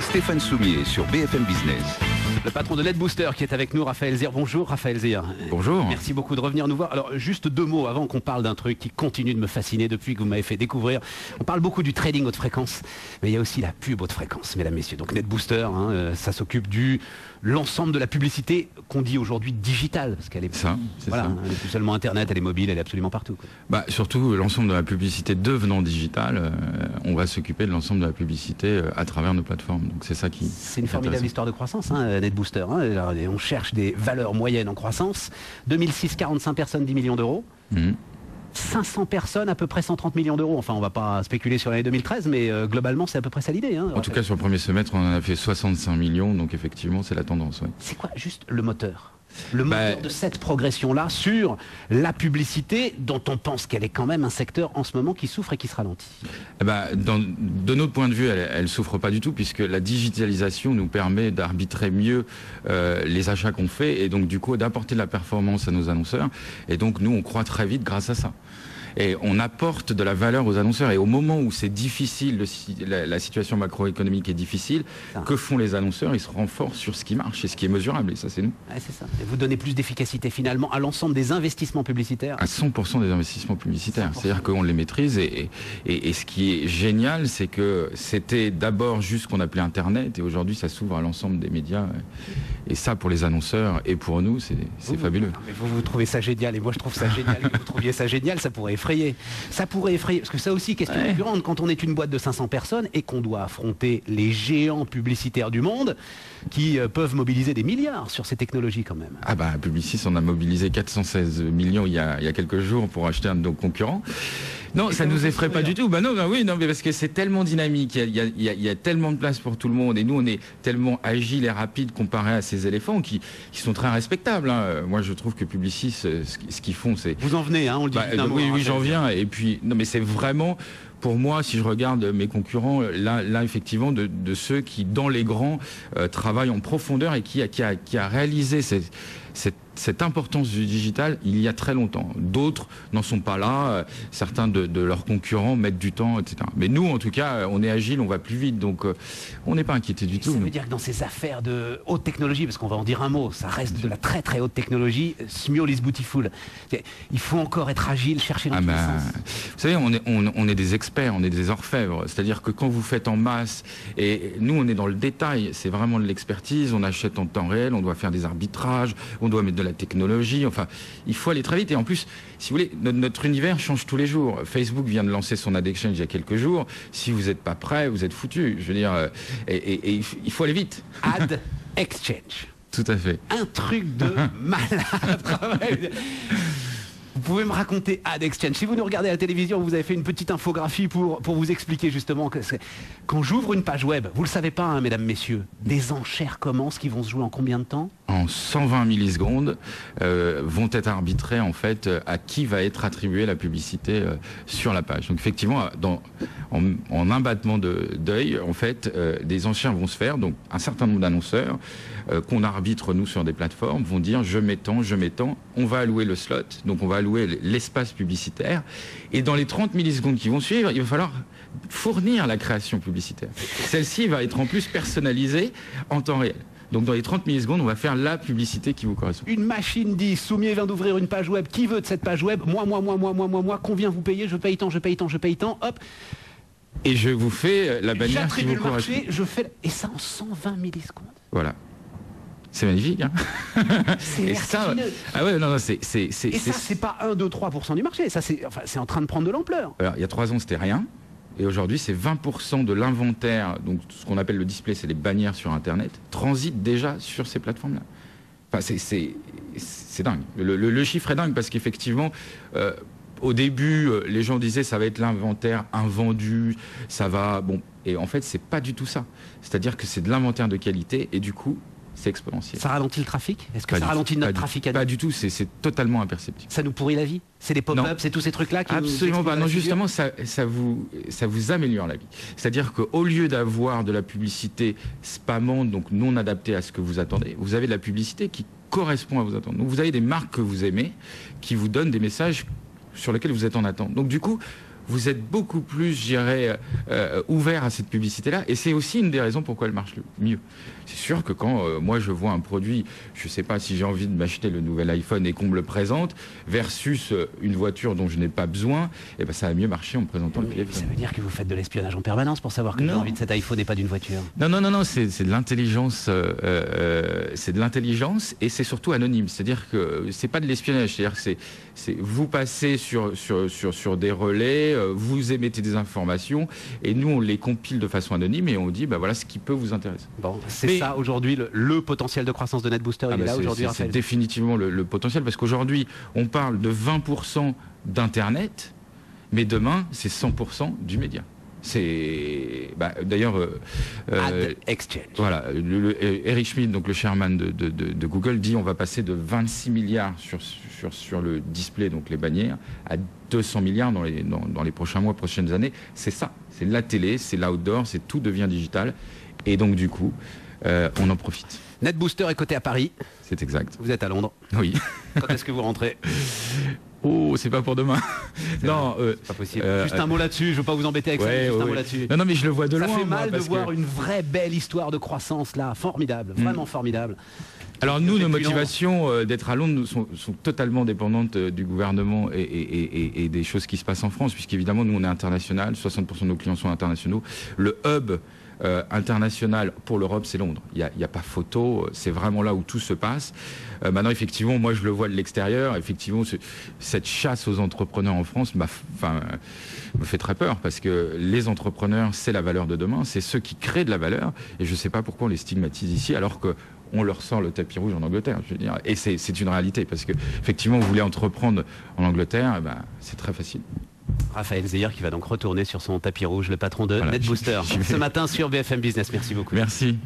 Stéphane Soumier sur BFM Business. Le patron de NetBooster qui est avec nous, Raphaël Zir. Bonjour Raphaël Zir. Bonjour. Merci beaucoup de revenir nous voir. Alors juste deux mots avant qu'on parle d'un truc qui continue de me fasciner depuis que vous m'avez fait découvrir. On parle beaucoup du trading haute fréquence, mais il y a aussi la pub haute fréquence, mesdames, messieurs. Donc NetBooster, ça s'occupe du l'ensemble de la publicité qu'on dit aujourd'hui digitale, parce qu'elle est ça, voilà, elle n'est plus seulement Internet, elle est mobile, elle est absolument partout, quoi. Bah, surtout l'ensemble de la publicité devenant digitale, on va s'occuper de l'ensemble de la publicité à travers nos plateformes. Donc c'est ça qui. C'est une formidable histoire de croissance, NetBooster. Alors, on cherche des valeurs moyennes en croissance. 2006, 45 personnes, 10 millions d'euros. 500 personnes, à peu près 130 millions d'euros. Enfin, on va pas spéculer sur l'année 2013, mais globalement, c'est à peu près ça l'idée. En tout cas, sur le premier semestre, on en a fait 65 millions, donc effectivement, c'est la tendance. Ouais. C'est quoi juste le moteur ? Le moteur de cette progression-là sur la publicité dont on pense qu'elle est quand même un secteur en ce moment qui souffre et qui se ralentit. De notre point de vue, elle souffre pas du tout puisque la digitalisation nous permet d'arbitrer mieux les achats qu'on fait et donc du coup d'apporter de la performance à nos annonceurs. Et donc nous, on croît très vite grâce à ça. Et on apporte de la valeur aux annonceurs. Et au moment où c'est difficile, la situation macroéconomique est difficile, que font les annonceurs? Ils se renforcent sur ce qui marche et ce qui est mesurable. Et ça, c'est nous. Ouais, c'est ça. Et vous donnez plus d'efficacité finalement à l'ensemble des investissements publicitaires. À 100% des investissements publicitaires. C'est-à-dire qu'on les maîtrise. Et ce qui est génial, c'est que c'était d'abord juste ce qu'on appelait Internet. Et aujourd'hui, ça s'ouvre à l'ensemble des médias. Et ça, pour les annonceurs et pour nous, c'est fabuleux. Mais vous trouvez ça génial. Et moi, je trouve ça génial. Que vous trouviez ça génial, ça pourrait effrayer. Ça pourrait effrayer, parce que ça aussi, question récurrente, quand on est une boîte de 500 personnes et qu'on doit affronter les géants publicitaires du monde qui peuvent mobiliser des milliards sur ces technologies quand même. Ah bah, Publicis, on a mobilisé 416 millions il y a quelques jours pour acheter un de nos concurrents. Non, ça nous effraie pas du tout. Bah non, mais parce que c'est tellement dynamique, il y a tellement de place pour tout le monde, et nous on est tellement agile et rapide comparé à ces éléphants qui sont très respectables. Moi, je trouve que Publicis, ce qu'ils font, c'est. Vous en venez, on le dit. Oui, j'en viens. Et puis, non, mais c'est vraiment. Pour moi, si je regarde mes concurrents, là effectivement, de ceux qui, dans les grands, travaillent en profondeur et qui a réalisé cette importance du digital il y a très longtemps. D'autres n'en sont pas là. Certains de leurs concurrents mettent du temps, etc. Mais nous, en tout cas, on est agile, on va plus vite, donc on n'est pas inquiété du tout. Ça veut dire que dans ces affaires de haute technologie, parce qu'on va en dire un mot, ça reste de la très très haute technologie, small is beautiful. Il faut encore être agile, chercher dans tous les sens. Vous savez, on est des experts, on est des orfèvres. C'est-à-dire que quand vous faites en masse, et nous on est dans le détail, c'est vraiment de l'expertise, on achète en temps réel, on doit faire des arbitrages, on doit mettre de la technologie, enfin, il faut aller très vite. Et en plus, si vous voulez, notre univers change tous les jours. Facebook vient de lancer son Ad Exchange il y a quelques jours. Si vous n'êtes pas prêt, vous êtes foutu. Je veux dire, et il faut aller vite. Ad Exchange. Tout à fait. Un truc de malade. Vous pouvez me raconter Ad Exchange. Si vous nous regardez à la télévision, vous avez fait une petite infographie pour vous expliquer justement que quand j'ouvre une page web, vous le savez pas, mesdames, messieurs, des enchères commencent qui vont se jouer en combien de temps? En 120 millisecondes vont être arbitrées en fait à qui va être attribuée la publicité sur la page. Donc effectivement, en un battement d'œil, en fait, des enchères vont se faire. Donc un certain nombre d'annonceurs qu'on arbitre nous sur des plateformes vont dire je mets tant, on va allouer le slot, donc on va allouer l'espace publicitaire. Et dans les 30 millisecondes qui vont suivre, il va falloir fournir la création publicitaire. Celle-ci va être en plus personnalisée en temps réel. Donc dans les 30 millisecondes, on va faire la publicité qui vous correspond. Une machine dit, Soumier vient d'ouvrir une page web, qui veut de cette page web? Moi, combien vous payez? Je paye tant, hop. Et je vous fais la bannière qui vous correspond. Marché, je fais, et ça en 120 millisecondes. Voilà. C'est magnifique, hein. C'est vertigineux. Ah ouais, non, c'est. Et ça, c'est pas 1, 2, 3% du marché. Ça, c'est en train de prendre de l'ampleur. Alors, il y a 3 ans, c'était rien. Et aujourd'hui, c'est 20% de l'inventaire, donc ce qu'on appelle le display, c'est les bannières sur Internet, transitent déjà sur ces plateformes-là. Enfin, c'est dingue. Le chiffre est dingue parce qu'effectivement, au début, les gens disaient ça va être l'inventaire invendu, ça va... Bon, et en fait, c'est pas du tout ça. C'est-à-dire que c'est de l'inventaire de qualité et du coup, c'est exponentiel. Ça ralentit le trafic? Est-ce que ça ralentit notre trafic à nous? Pas du tout, c'est totalement imperceptible. Ça nous pourrit la vie? C'est des pop-up, c'est tous ces trucs-là qui absolument pas. Non, justement, ça vous améliore la vie. C'est-à-dire qu'au lieu d'avoir de la publicité spammante, donc non adaptée à ce que vous attendez, vous avez de la publicité qui correspond à vos attentes. Donc vous avez des marques que vous aimez qui vous donnent des messages sur lesquels vous êtes en attente. Donc du coup, vous êtes beaucoup plus, je dirais, ouvert à cette publicité-là. Et c'est aussi une des raisons pourquoi elle marche le mieux. C'est sûr que quand moi je vois un produit, je ne sais pas si j'ai envie de m'acheter le nouvel iPhone et qu'on me le présente, versus une voiture dont je n'ai pas besoin, et ben ça va mieux marcher en me présentant le téléphone. Ça veut dire que vous faites de l'espionnage en permanence pour savoir que j'ai envie de cet iPhone et pas d'une voiture. Non, c'est de l'intelligence, et c'est surtout anonyme. C'est-à-dire que c'est pas de l'espionnage, c'est-à-dire que c'est vous passez sur des relais, vous émettez des informations et nous on les compile de façon anonyme et on dit bah voilà ce qui peut vous intéresser. Bon, c'est ça aujourd'hui le potentiel de croissance de NetBooster, il est là aujourd'hui. C'est définitivement le potentiel parce qu'aujourd'hui on parle de 20% d'internet, mais demain c'est 100% du média. C'est d'ailleurs Exchange. Voilà, Eric Schmidt, donc le chairman de Google, dit on va passer de 26 milliards sur le display, donc les bannières, à 200 milliards dans les prochains mois, prochaines années. C'est ça, c'est la télé, c'est l'outdoor, tout devient digital. Et donc du coup, on en profite. NetBooster est coté à Paris. C'est exact. Vous êtes à Londres. Oui. Quand est-ce que vous rentrez? Oh, c'est pas pour demain. Non, c'est pas possible. Juste un mot là-dessus, je veux pas vous embêter avec ça, juste un mot là-dessus. Non, mais je le vois de loin. Ça fait mal de voir une vraie belle histoire de croissance là, formidable, vraiment formidable. Alors nous, nos motivations d'être à Londres sont totalement dépendantes du gouvernement et des choses qui se passent en France, puisqu'évidemment, nous, on est international, 60% de nos clients sont internationaux. Le hub international pour l'Europe, c'est Londres. Il n'y a pas photo, c'est vraiment là où tout se passe. Maintenant, effectivement, moi, je le vois de l'extérieur. Effectivement, cette chasse aux entrepreneurs en France me fait très peur, parce que les entrepreneurs, c'est la valeur de demain, c'est ceux qui créent de la valeur, et je ne sais pas pourquoi on les stigmatise ici, alors que on leur sort le tapis rouge en Angleterre, je veux dire. Et c'est une réalité, parce que effectivement, vous voulez entreprendre en Angleterre, c'est très facile. Raphaël Zeyer qui va donc retourner sur son tapis rouge, le patron de NetBooster, ce matin sur BFM Business. Merci beaucoup. Merci.